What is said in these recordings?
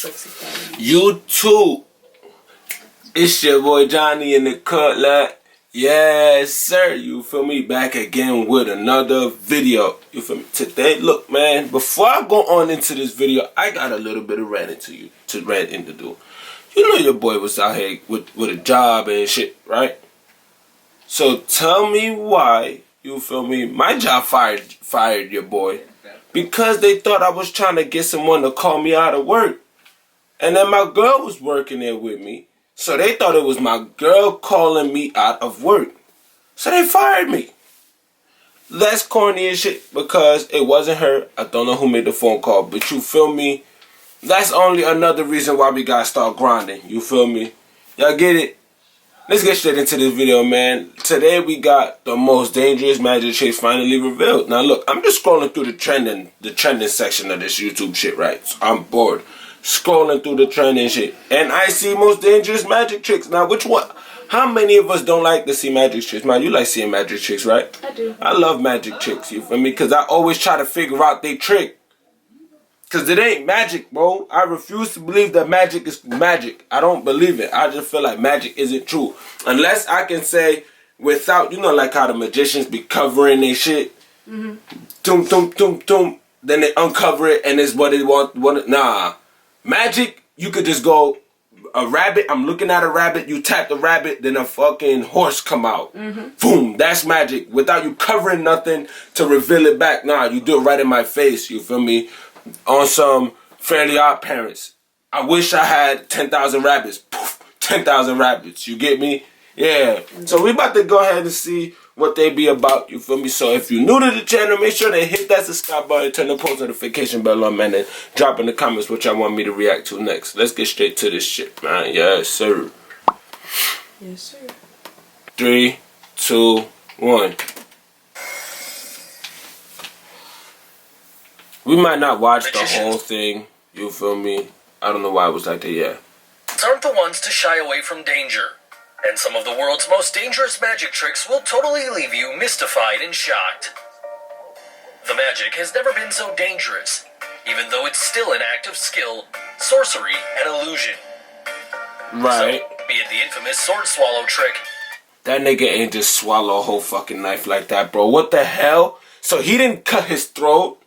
sexy family. You too. It's your boy Johnny in the cutlet. Yes, sir. You feel me? Back again with another video. You feel me? Today, look, man. Before I go on into this video, I got a little bit of ranting to do. You know your boy was out here with a job and shit, right? So tell me why, you feel me, my job fired your boy. Because they thought I was trying to get someone to call me out of work. And then my girl was working there with me. So they thought it was my girl calling me out of work. So they fired me. That's corny as shit because it wasn't her. I don't know who made the phone call, but you feel me? That's only another reason why we gotta start grinding. You feel me? Y'all get it? Let's get straight into this video, man. Today we got the most dangerous magic tricks finally revealed. Now look, I'm just scrolling through the trending section of this YouTube shit, right? So I'm bored. Scrolling through the trending shit. And I see most dangerous magic tricks. Now which one? How many of us don't like to see magic tricks? Man, you like seeing magic tricks, right? I do. I love magic tricks, you feel me? Because I always try to figure out they trick. Because it ain't magic, bro. I refuse to believe that magic is magic. I don't believe it. I just feel like magic isn't true. Unless I can say without, you know, like how the magicians be covering their shit. Mm-hmm. Doom, doom, doom, doom. Then they uncover it and it's what they want. Nah. Magic, you could just go, a rabbit, I'm looking at a rabbit, you tap the rabbit, then a fucking horse come out. Mm-hmm. Boom, that's magic. Without you covering nothing to reveal it back. Nah, you do it right in my face, you feel me? On some Fairly Odd Parents. I wish I had 10,000 rabbits. Poof, 10,000 rabbits. You get me? Yeah. So we about to go ahead and see what they be about. You feel me? So if you're new to the channel, make sure to hit that subscribe button, turn the post notification bell on, man, and drop in the comments what y'all want me to react to next. Let's get straight to this shit, man. Yes, sir. Yes, sir. 3, 2, 1. We might not watch the whole thing, you feel me? I don't know why it was like that, yeah. Aren't the ones to shy away from danger. And some of the world's most dangerous magic tricks will totally leave you mystified and shocked. The magic has never been so dangerous, even though it's still an act of skill, sorcery, and illusion. Right. So, be it the infamous sword swallow trick. That nigga ain't just swallow a whole fucking knife like that, bro. What the hell? So he didn't cut his throat,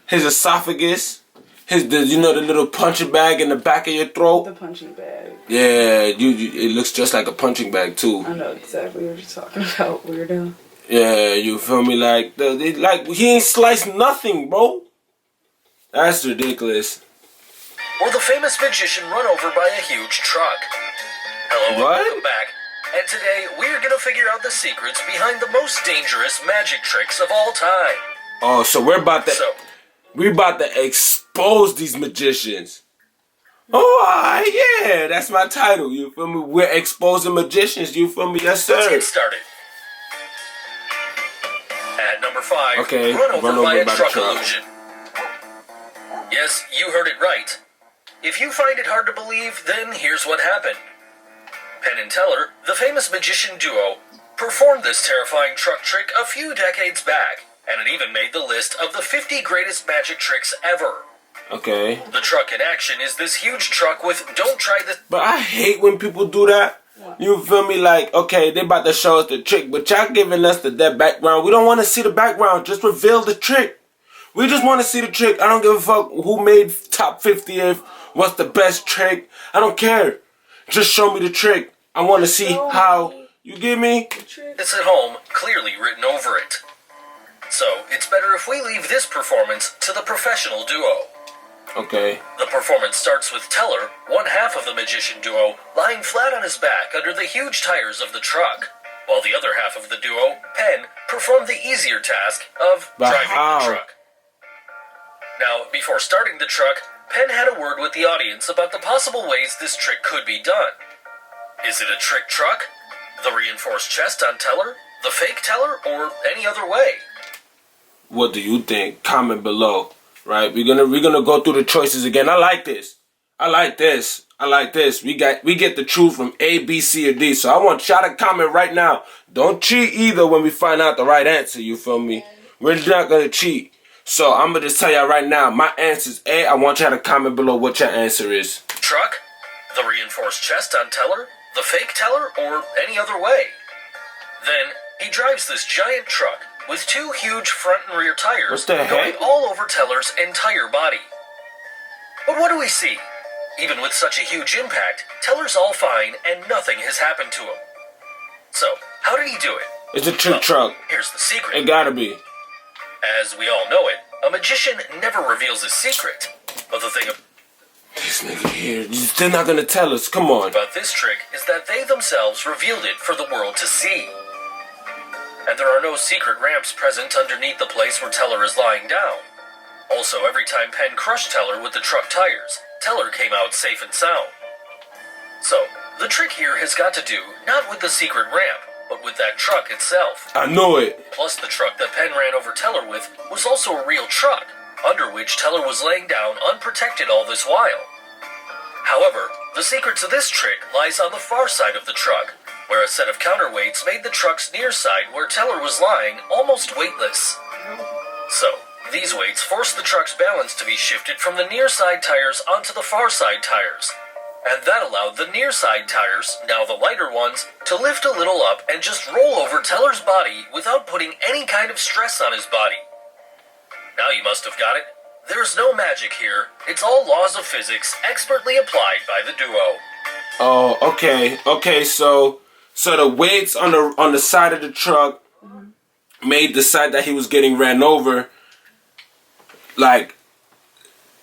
his esophagus, you know, the little punching bag in the back of your throat. The punching bag. Yeah, it looks just like a punching bag too. I know exactly what you're talking about, weirdo. Yeah, you feel me? Like he ain't sliced nothing, bro. That's ridiculous. Or the famous magician run over by a huge truck. Hello, what? And welcome back. And today we're gonna figure out the secrets behind the most dangerous magic tricks of all time. Oh, so we're about to expose these magicians. Oh, yeah, that's my title, you feel me? We're exposing magicians, you feel me? Yes, sir. Let's get started. At number 5, okay, run over by a truck illusion. Yes, you heard it right. If you find it hard to believe, then here's what happened. Penn and Teller, the famous magician duo, performed this terrifying truck trick a few decades back. And it even made the list of the 50 greatest magic tricks ever. Okay. The truck in action is this huge truck with "Don't try this." But I hate when people do that. You feel me? Like, okay, they about to show us the trick, but y'all giving us that background. We don't want to see the background. Just reveal the trick. We just want to see the trick. I don't give a fuck who made top 50th. What's the best trick? I don't care. Just show me the trick. I want to see how. You get me? It's at home, clearly written over it. So, it's better if we leave this performance to the professional duo. Okay. The performance starts with Teller, one half of the magician duo, lying flat on his back under the huge tires of the truck, while the other half of the duo, Penn, performed the easier task of driving the truck. Now, before starting the truck, Penn had a word with the audience about the possible ways this trick could be done. Is it a trick truck? The reinforced chest on Teller? The fake Teller? Or any other way? What do you think? Comment below. Right? We're gonna go through the choices again. I like this. I like this. I like this. We get the truth from A, B, C, or D. So I want y'all to comment right now. Don't cheat either when we find out the right answer. You feel me? We're not gonna cheat. So I'm gonna just tell y'all right now, my answer is A. I want y'all to comment below what your answer is. Truck, the reinforced chest on Teller, the fake Teller, or any other way. Then, he drives this giant truck with two huge front and rear tires What the going heck? all over Teller's entire body. But what do we see? Even with such a huge impact, Teller's all fine and nothing has happened to him. So, how did he do it? It's a trick truck. Here's the secret. It gotta be. As we all know it, a magician never reveals his secret. But the thing This nigga here, they're not gonna tell us. Come on. about this trick is that they themselves revealed it for the world to see. And there are no secret ramps present underneath the place where Teller is lying down. Also, every time Penn crushed Teller with the truck tires, Teller came out safe and sound. So, the trick here has got to do not with the secret ramp, but with that truck itself. I know it. Plus, the truck that Penn ran over Teller with was also a real truck, under which Teller was laying down unprotected all this while. However, the secret to this trick lies on the far side of the truck, where a set of counterweights made the truck's near side where Teller was lying almost weightless. So, these weights forced the truck's balance to be shifted from the near side tires onto the far side tires. And that allowed the near side tires, now the lighter ones, to lift a little up and just roll over Teller's body without putting any kind of stress on his body. Now you must have got it. There's no magic here. It's all laws of physics expertly applied by the duo. Oh, okay. Okay, so the weights on the side of the truck made the side that he was getting ran over like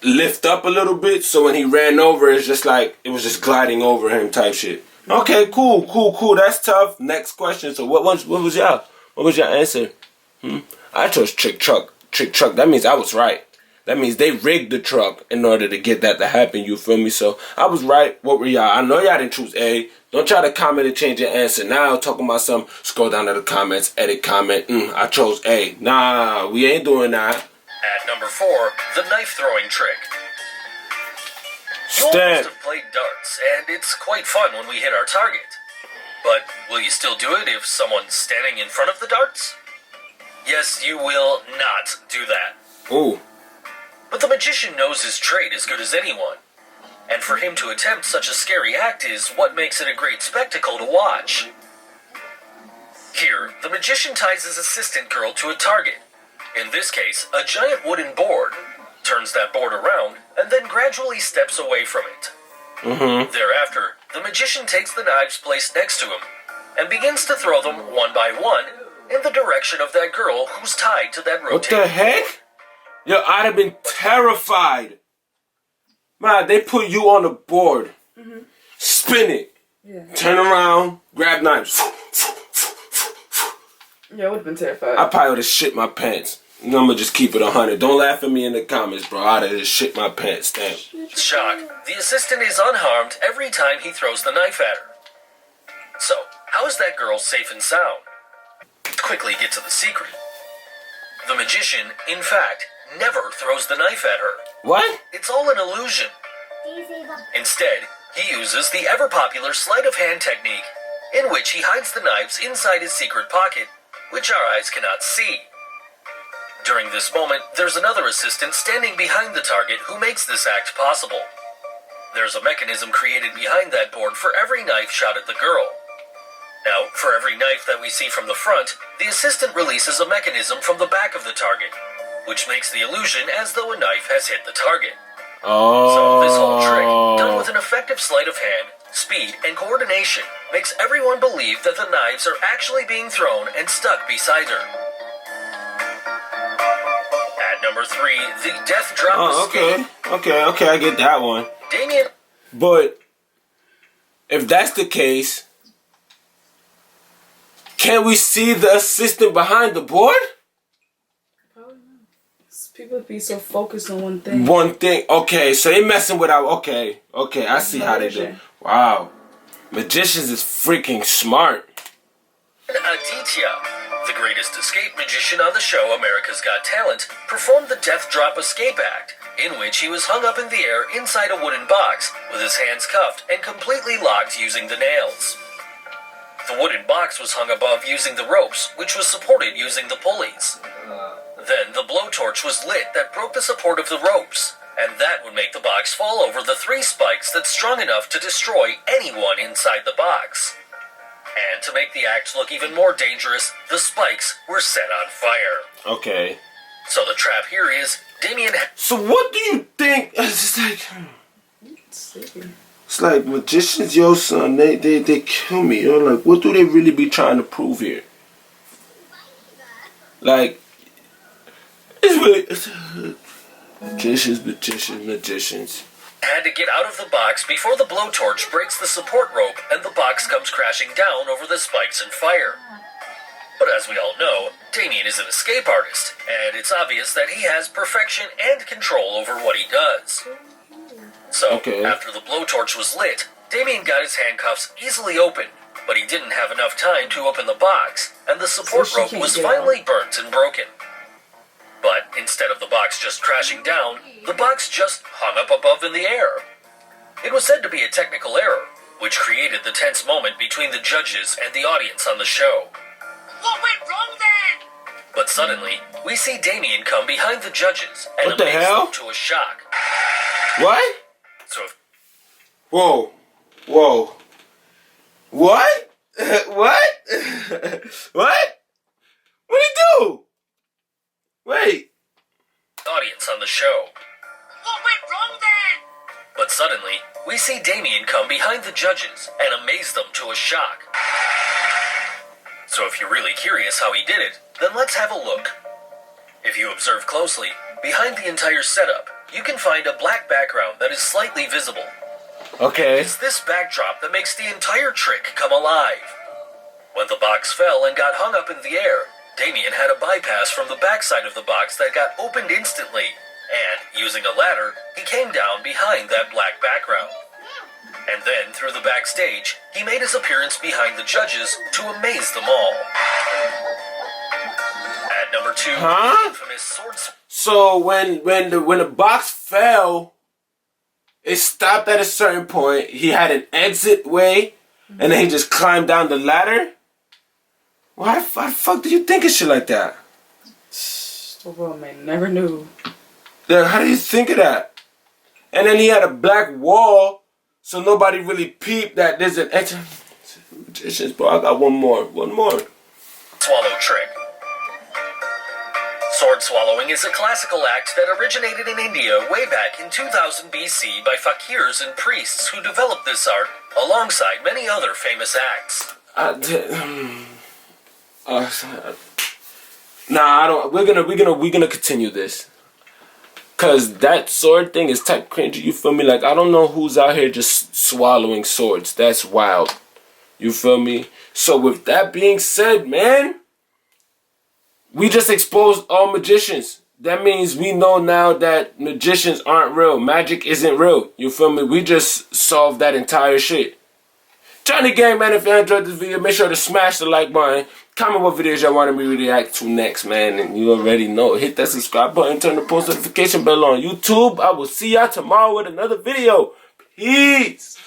lift up a little bit, so when he ran over, it's just like it was just gliding over him type shit. Okay, cool. That's tough. Next question. So what was y'all? What was your answer? I chose trick truck. That means I was right. That means they rigged the truck in order to get that to happen. You feel me? So I was right. What were y'all? I know y'all didn't choose A. Don't try to comment and change your answer now. Talking about something. Scroll down to the comments. Edit comment. I chose A. Nah, we ain't doing that. At number 4, the knife throwing trick. You all must have played darts, and it's quite fun when we hit our target. But will you still do it if someone's standing in front of the darts? Yes, you will not do that. Ooh. But the magician knows his trade as good as anyone. And for him to attempt such a scary act is what makes it a great spectacle to watch. Here, the magician ties his assistant girl to a target. In this case, a giant wooden board, turns that board around, and then gradually steps away from it. Thereafter, the magician takes the knives placed next to him, and begins to throw them one by one in the direction of that girl who's tied to that rotating What the heck? Yo, I'd have been terrified. Man, they put you on the board. Spin it. Yeah. Turn around, grab knives. Yeah, I would have been terrified. I probably would have shit my pants. I'm gonna just keep it 100. Don't laugh at me in the comments, bro. I'd have just shit my pants. Damn. Shock. The assistant is unharmed every time he throws the knife at her. So, how is that girl safe and sound? Let's quickly get to the secret. The magician, in fact, never throws the knife at her. What? It's all an illusion. Instead, he uses the ever-popular sleight of hand technique, in which he hides the knives inside his secret pocket, which our eyes cannot see. During this moment, there's another assistant standing behind the target who makes this act possible. There's a mechanism created behind that board for every knife shot at the girl. Now, for every knife that we see from the front, the assistant releases a mechanism from the back of the target, which makes the illusion as though a knife has hit the target. Oh. So this whole trick, done with an effective sleight of hand, speed, and coordination, makes everyone believe that the knives are actually being thrown and stuck beside her. At number 3, the death drop escape. Okay, I get that one. Damien. But if that's the case, can we see the assistant behind the board? Probably not. People be so focused on one thing. One thing. Okay, so they messing with our. Okay, I see how they do. Wow, magicians is freaking smart. Aditya, the greatest escape magician on the show America's Got Talent, performed the death drop escape act, in which he was hung up in the air inside a wooden box, with his hands cuffed and completely locked using the nails. The wooden box was hung above using the ropes, which was supported using the pulleys. Then the blowtorch was lit that broke the support of the ropes, and that would make the box fall over the 3 spikes that's strong enough to destroy anyone inside the box. And to make the act look even more dangerous, the spikes were set on fire. Okay. So the trap here is, Damien... So what do you think? It's like magicians, yo, son. They kill me, yo. Like, what do they really be trying to prove here? Like, it's really magicians. Had to get out of the box before the blowtorch breaks the support rope and the box comes crashing down over the spikes and fire. But as we all know, Damien is an escape artist, and it's obvious that he has perfection and control over what he does. So, after the blowtorch was lit, Damien got his handcuffs easily open, but he didn't have enough time to open the box, and the support rope was finally burnt and broken. But instead of the box just crashing down, the box just hung up above in the air. It was said to be a technical error, which created the tense moment between the judges and the audience on the show. What went wrong then? But suddenly, we see Damien come behind the judges and amaze them to a shock. What? So, whoa. What? What? What? What'd he do? Wait. Audience on the show. What went wrong then? But suddenly, we see Damien come behind the judges and amaze them to a shock. So if you're really curious how he did it, then let's have a look. If you observe closely, behind the entire setup, you can find a black background that is slightly visible. Okay. It's this backdrop that makes the entire trick come alive. When the box fell and got hung up in the air, Damien had a bypass from the backside of the box that got opened instantly, and, using a ladder, he came down behind that black background. And then, through the backstage, he made his appearance behind the judges to amaze them all. At number 2, the infamous swords. So when the box fell, it stopped at a certain point. He had an exit way, and then he just climbed down the ladder. Why the fuck do you think of shit like that? The world man never knew. Yeah, how do you think of that? And then he had a black wall, so nobody really peeped that there's an extra. Magicians, bro. I got one more. Swallow trick. Sword swallowing is a classical act that originated in India way back in 2000 BC by fakirs and priests who developed this art alongside many other famous acts. Nah, I don't. We're gonna continue this. Cause that sword thing is type cringy, you feel me? Like, I don't know who's out here just swallowing swords. That's wild. You feel me? So with that being said, man, we just exposed all magicians. That means we know now that magicians aren't real. Magic isn't real. You feel me? We just solved that entire shit. Johnny Gang, man, if you enjoyed this video, make sure to smash the like button. Comment what videos y'all want me to react to next, man. And you already know. Hit that subscribe button. Turn the post notification bell on YouTube. I will see y'all tomorrow with another video. Peace.